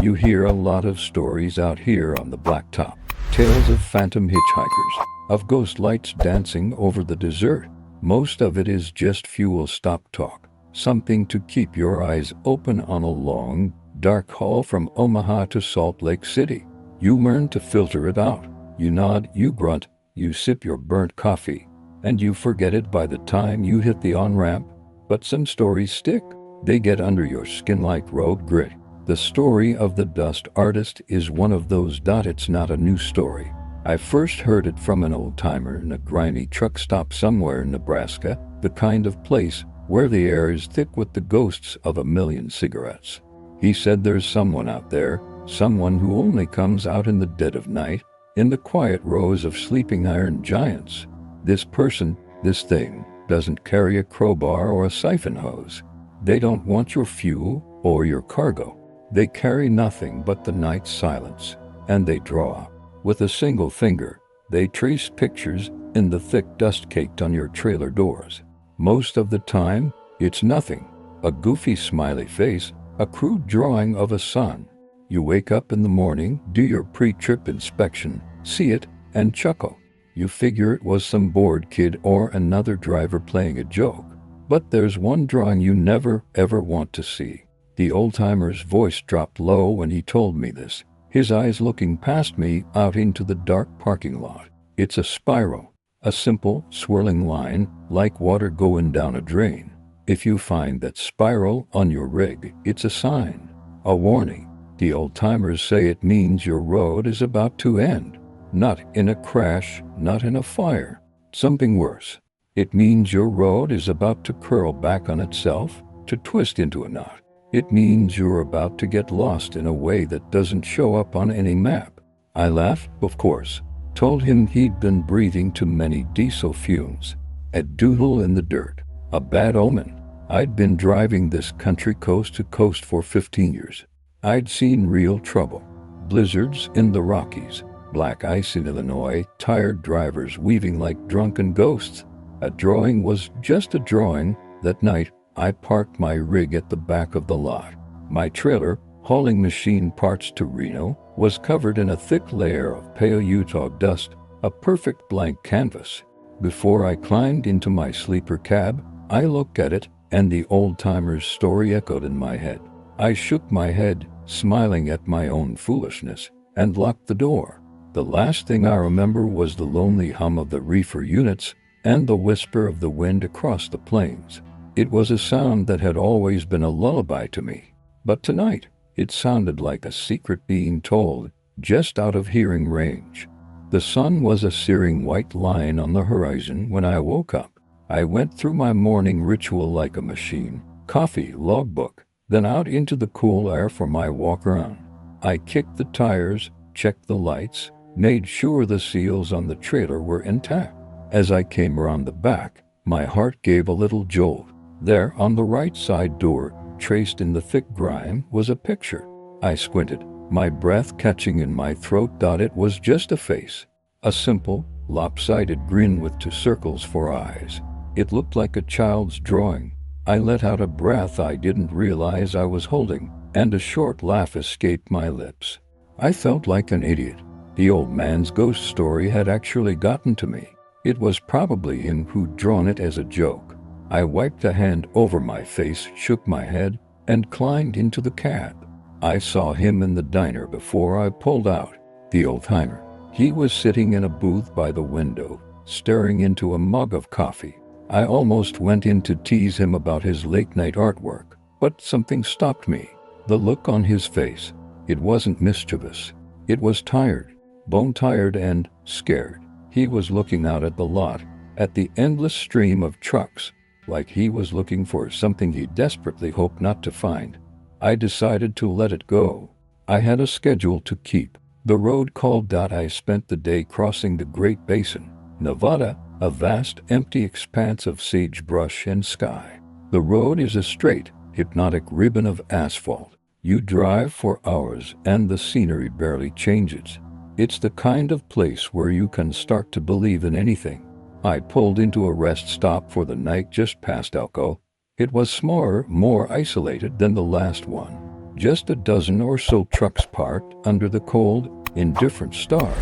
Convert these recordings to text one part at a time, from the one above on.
You hear a lot of stories out here on the blacktop. Tales of phantom hitchhikers, of ghost lights dancing over the desert. Most of it is just fuel stop talk. Something to keep your eyes open on a long, dark haul from Omaha to Salt Lake City. You learn to filter it out. You nod, you grunt, you sip your burnt coffee, and you forget it by the time you hit the on-ramp. But some stories stick. They get under your skin like road grit. The story of the dust artist is one of those. It's not a new story. I first heard it from an old-timer in a grimy truck stop somewhere in Nebraska, the kind of place where the air is thick with the ghosts of a million cigarettes. He said there's someone out there, someone who only comes out in the dead of night, in the quiet rows of sleeping iron giants. This person, this thing, doesn't carry a crowbar or a siphon hose. They don't want your fuel or your cargo. They carry nothing but the night's silence, and they draw. With a single finger, they trace pictures in the thick dust caked on your trailer doors. Most of the time, it's nothing. A goofy smiley face, a crude drawing of a sun. You wake up in the morning, do your pre-trip inspection, see it, and chuckle. You figure it was some bored kid or another driver playing a joke. But there's one drawing you never, ever want to see. The old-timer's voice dropped low when he told me this, his eyes looking past me out into the dark parking lot. It's a spiral, a simple, swirling line, like water going down a drain. If you find that spiral on your rig, it's a sign, a warning. The old-timers say it means your road is about to end. Not in a crash, not in a fire. Something worse. It means your road is about to curl back on itself, to twist into a knot. It means you're about to get lost in a way that doesn't show up on any map. I laughed, of course, told him he'd been breathing too many diesel fumes. A doodle in the dirt. A bad omen. I'd been driving this country coast to coast for 15 years. I'd seen real trouble. Blizzards in the Rockies. Black ice in Illinois. Tired drivers weaving like drunken ghosts. A drawing was just a drawing. That night, I parked my rig at the back of the lot. My trailer, hauling machine parts to Reno, was covered in a thick layer of pale Utah dust, a perfect blank canvas. Before I climbed into my sleeper cab, I looked at it, and the old-timer's story echoed in my head. I shook my head, smiling at my own foolishness, and locked the door. The last thing I remember was the lonely hum of the reefer units and the whisper of the wind across the plains. It was a sound that had always been a lullaby to me, but tonight it sounded like a secret being told, just out of hearing range. The sun was a searing white line on the horizon when I woke up. I went through my morning ritual like a machine, coffee, logbook, then out into the cool air for my walk around. I kicked the tires, checked the lights, made sure the seals on the trailer were intact. As I came around the back, my heart gave a little jolt. There, on the right side door, traced in the thick grime, was a picture. I squinted, my breath catching in my throat. It was just a face. A simple, lopsided grin with two circles for eyes. It looked like a child's drawing. I let out a breath I didn't realize I was holding, and a short laugh escaped my lips. I felt like an idiot. The old man's ghost story had actually gotten to me. It was probably him who'd drawn it as a joke. I wiped a hand over my face, shook my head, and climbed into the cab. I saw him in the diner before I pulled out. The old-timer. He was sitting in a booth by the window, staring into a mug of coffee. I almost went in to tease him about his late-night artwork, but something stopped me. The look on his face. It wasn't mischievous. It was tired, bone-tired and scared. He was looking out at the lot, at the endless stream of trucks, like he was looking for something he desperately hoped not to find. I decided to let it go. I had a schedule to keep. The road called. I spent the day crossing the Great Basin, Nevada, a vast empty expanse of sagebrush and sky. The road is a straight, hypnotic ribbon of asphalt. You drive for hours and the scenery barely changes. It's the kind of place where you can start to believe in anything. I pulled into a rest stop for the night just past Elko. It was smaller, more isolated than the last one. Just a dozen or so trucks parked under the cold, indifferent stars.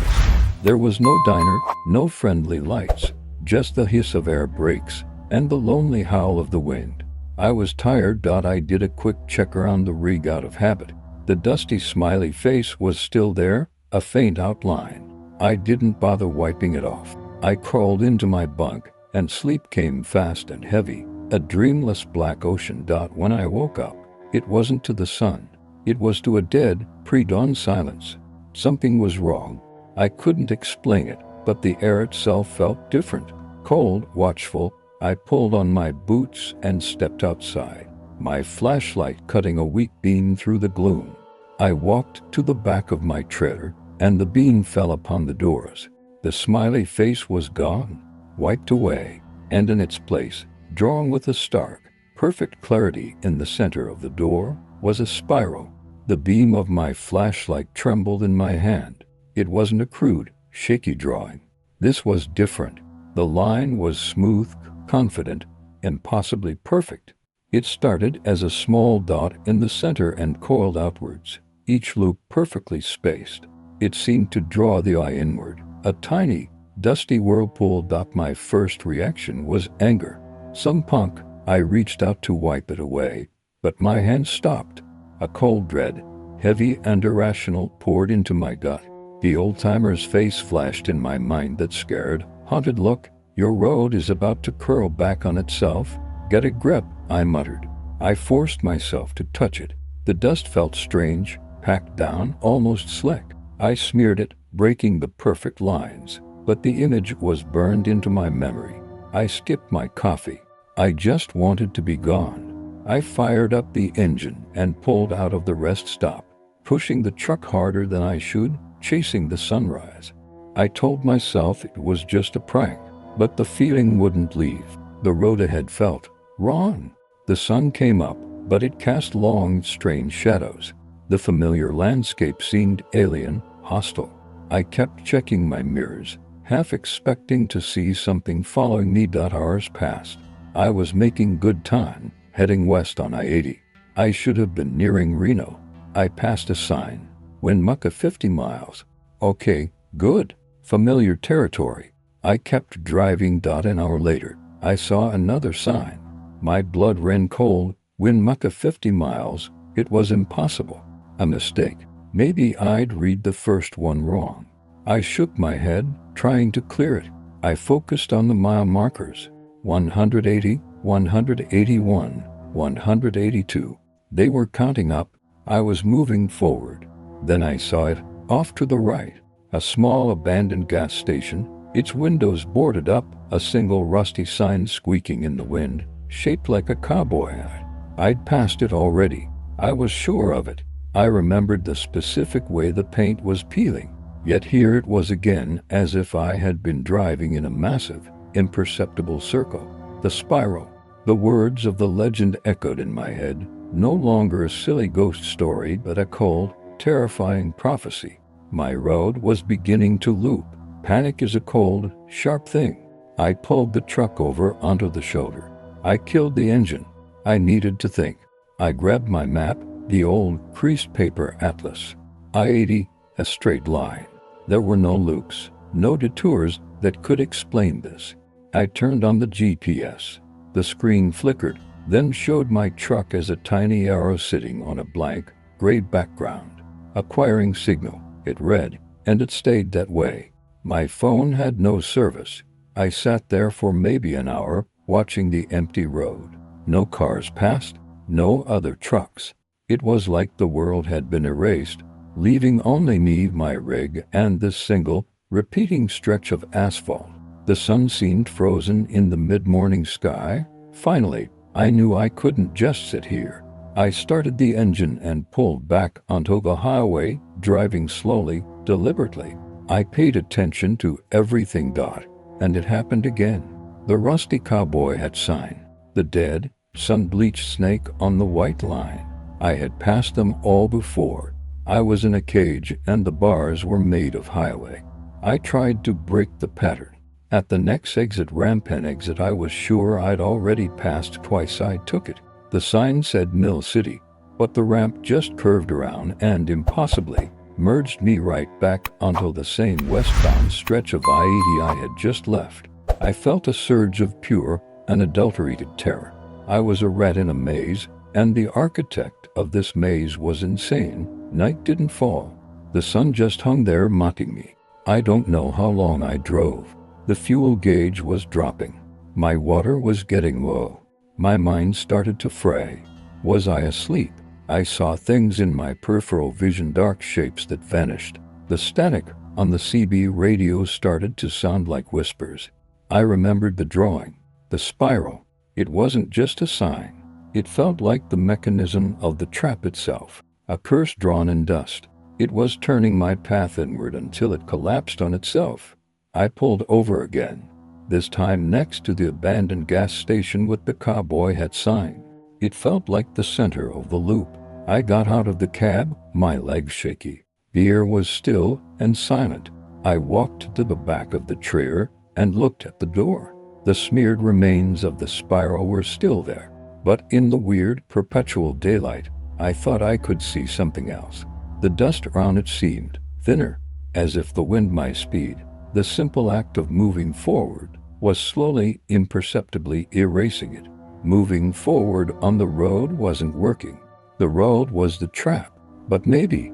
There was no diner, no friendly lights, just the hiss of air brakes and the lonely howl of the wind. I was tired. I did a quick check around the rig out of habit. The dusty smiley face was still there, a faint outline. I didn't bother wiping it off. I crawled into my bunk, and sleep came fast and heavy, a dreamless black ocean. When I woke up, it wasn't to the sun. It was to a dead, pre-dawn silence. Something was wrong. I couldn't explain it, but the air itself felt different. Cold, watchful. I pulled on my boots and stepped outside, my flashlight cutting a weak beam through the gloom. I walked to the back of my trailer, and the beam fell upon the doors. The smiley face was gone, wiped away, and in its place, drawn with a stark, perfect clarity in the center of the door, was a spiral. The beam of my flashlight trembled in my hand. It wasn't a crude, shaky drawing. This was different. The line was smooth, confident, impossibly perfect. It started as a small dot in the center and coiled outwards, each loop perfectly spaced. It seemed to draw the eye inward, a tiny, dusty whirlpool. My first reaction was anger. Some punk. I reached out to wipe it away, but my hand stopped. A cold dread, heavy and irrational, poured into my gut. The old-timer's face flashed in my mind, that scared, haunted look. Your road is about to curl back on itself. Get a grip, I muttered. I forced myself to touch it. The dust felt strange, packed down, almost slick. I smeared it, breaking the perfect lines, but the image was burned into my memory. I skipped my coffee. I just wanted to be gone. I fired up the engine and pulled out of the rest stop, pushing the truck harder than I should, chasing the sunrise. I told myself it was just a prank, but the feeling wouldn't leave. The road ahead felt wrong. The sun came up, but it cast long, strange shadows. The familiar landscape seemed alien, hostile. I kept checking my mirrors, half expecting to see something following me. Hours passed. I was making good time, heading west on I-80. I should have been nearing Reno. I passed a sign. Winnemucca 50 miles. Okay, good. Familiar territory. I kept driving. An hour later, I saw another sign. My blood ran cold. Winnemucca 50 miles. It was impossible. A mistake. Maybe I'd read the first one wrong. I shook my head, trying to clear it. I focused on the mile markers. 180, 181, 182. They were counting up. I was moving forward. Then I saw it, off to the right. A small abandoned gas station, its windows boarded up, a single rusty sign squeaking in the wind, shaped like a cowboy hat. I'd passed it already. I was sure of it. I remembered the specific way the paint was peeling. Yet here it was again, as if I had been driving in a massive, imperceptible circle. The spiral. The words of the legend echoed in my head, no longer a silly ghost story, but a cold, terrifying prophecy. My road was beginning to loop. Panic is a cold, sharp thing. I pulled the truck over onto the shoulder. I killed the engine. I needed to think. I grabbed my map, the old, creased paper atlas. I-80, a straight line. There were no loops, no detours that could explain this. I turned on the GPS. The screen flickered, then showed my truck as a tiny arrow sitting on a blank, gray background. Acquiring signal, it read, and it stayed that way. My phone had no service. I sat there for maybe an hour, watching the empty road. No cars passed, no other trucks. It was like the world had been erased, leaving only me, my rig, and this single, repeating stretch of asphalt. The sun seemed frozen in the mid-morning sky. Finally, I knew I couldn't just sit here. I started the engine and pulled back onto the highway, driving slowly, deliberately. I paid attention to everything. And it happened again. The rusty cowboy hat sign, the dead, sun-bleached snake on the white line. I had passed them all before. I was in a cage and the bars were made of highway. I tried to break the pattern. At the next exit ramp and exit I was sure I'd already passed twice. I took it. The sign said Mill City. but the ramp just curved around and impossibly merged me right back onto the same westbound stretch of I-80 I had just left. I felt a surge of pure, unadulterated terror. I was a rat in a maze, and the architect of this maze was insane. Night didn't fall. The sun just hung there mocking me. I don't know how long I drove. The fuel gauge was dropping. My water was getting low. My mind started to fray. Was I asleep? I saw things in my peripheral vision, dark shapes that vanished. The static on the CB radio started to sound like whispers. I remembered the drawing, the spiral. It wasn't just a sign. It felt like the mechanism of the trap itself, a curse drawn in dust. It was turning my path inward until it collapsed on itself. I pulled over again, this time next to the abandoned gas station with the cowboy hat sign. It felt like the center of the loop. I got out of the cab, my legs shaky. The air was still and silent. I walked to the back of the trailer and looked at the door. The smeared remains of the spiral were still there, but in the weird, perpetual daylight, I thought I could see something else. The dust around it seemed thinner, as if the wind my speed. The simple act of moving forward was slowly, imperceptibly erasing it. Moving forward on the road wasn't working. The road was the trap. But maybe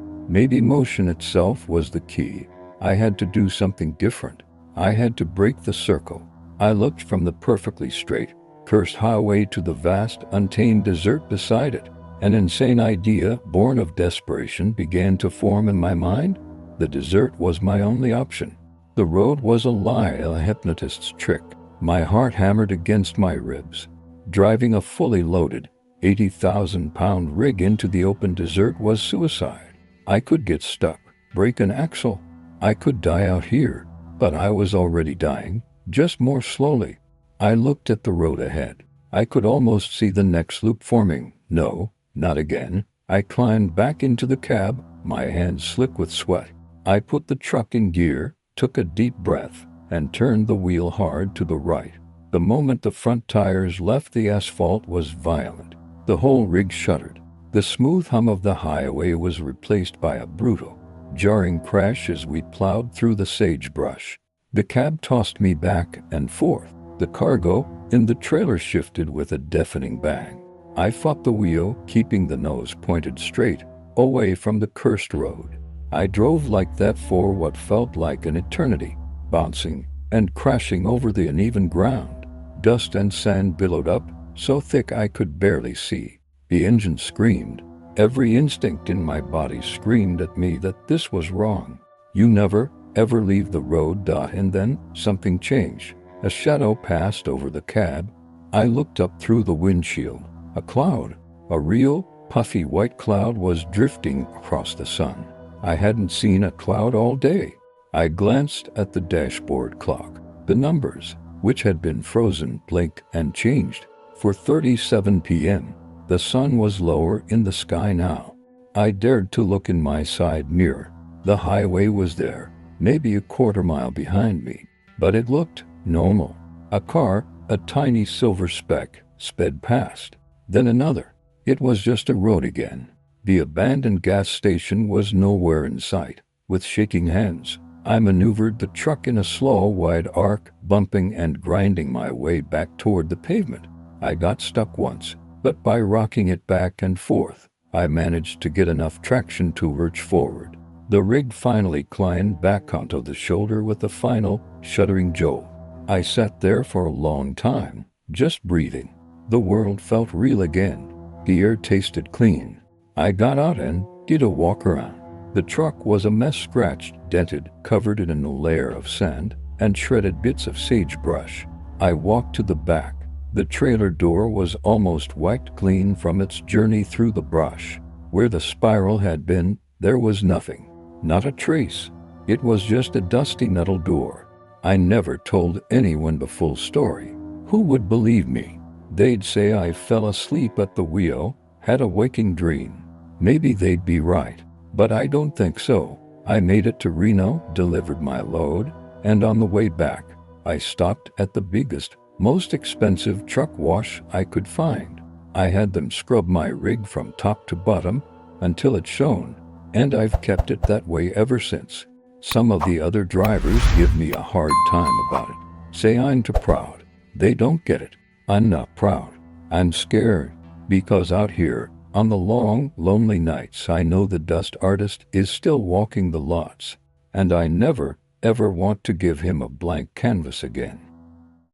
motion itself was the key. I had to do something different. I had to break the circle. I looked from the perfectly straight, cursed highway to the vast, untamed desert beside it. An insane idea, born of desperation, began to form in my mind. The desert was my only option. The road was a lie, a hypnotist's trick. My heart hammered against my ribs. Driving a fully loaded, 80,000-pound rig into the open desert was suicide. I could get stuck, break an axle. I could die out here, but I was already dying, just more slowly. I looked at the road ahead. I could almost see the next loop forming. No, not again. I climbed back into the cab, my hands slick with sweat. I put the truck in gear, took a deep breath, and turned the wheel hard to the right. The moment the front tires left the asphalt was violent. The whole rig shuddered. The smooth hum of the highway was replaced by a brutal, jarring crash as we plowed through the sagebrush. The cab tossed me back and forth. The cargo in the trailer shifted with a deafening bang. I fought the wheel, keeping the nose pointed straight, away from the cursed road. I drove like that for what felt like an eternity, bouncing and crashing over the uneven ground. Dust and sand billowed up, so thick I could barely see. The engine screamed. Every instinct in my body screamed at me that this was wrong. You never, ever leave the road. And then something changed. A shadow passed over the cab. I looked up through the windshield. A cloud, a real, puffy white cloud, was drifting across the sun. I hadn't seen a cloud all day. I glanced at the dashboard clock. The numbers, which had been frozen, blinked and changed. 4:37 p.m. The sun was lower in the sky now. I dared to look in my side mirror. The highway was there, maybe a quarter-mile behind me, but it looked normal. A car, a tiny silver speck, sped past. Then another. It was just a road again. The abandoned gas station was nowhere in sight. With shaking hands, I maneuvered the truck in a slow, wide arc, bumping and grinding my way back toward the pavement. I got stuck once, but by rocking it back and forth, I managed to get enough traction to lurch forward. The rig finally climbed back onto the shoulder with a final, shuddering jolt. I sat there for a long time, just breathing. The world felt real again. The air tasted clean. I got out and did a walk around. The truck was a mess, scratched, dented, covered in a layer of sand and shredded bits of sagebrush. I walked to the back. The trailer door was almost wiped clean from its journey through the brush. Where the spiral had been, there was nothing. Not a trace. It was just a dusty metal door. I never told anyone the full story. Who would believe me? They'd say I fell asleep at the wheel, had a waking dream. Maybe they'd be right, but I don't think so. I made it to Reno, delivered my load, and on the way back, I stopped at the biggest, most expensive truck wash I could find. I had them scrub my rig from top to bottom until it shone, and I've kept it that way ever since. Some of the other drivers give me a hard time about it. Say I'm too proud. They don't get it. I'm not proud. I'm scared. Because out here, on the long, lonely nights, I know the dust artist is still walking the lots. And I never, ever want to give him a blank canvas again.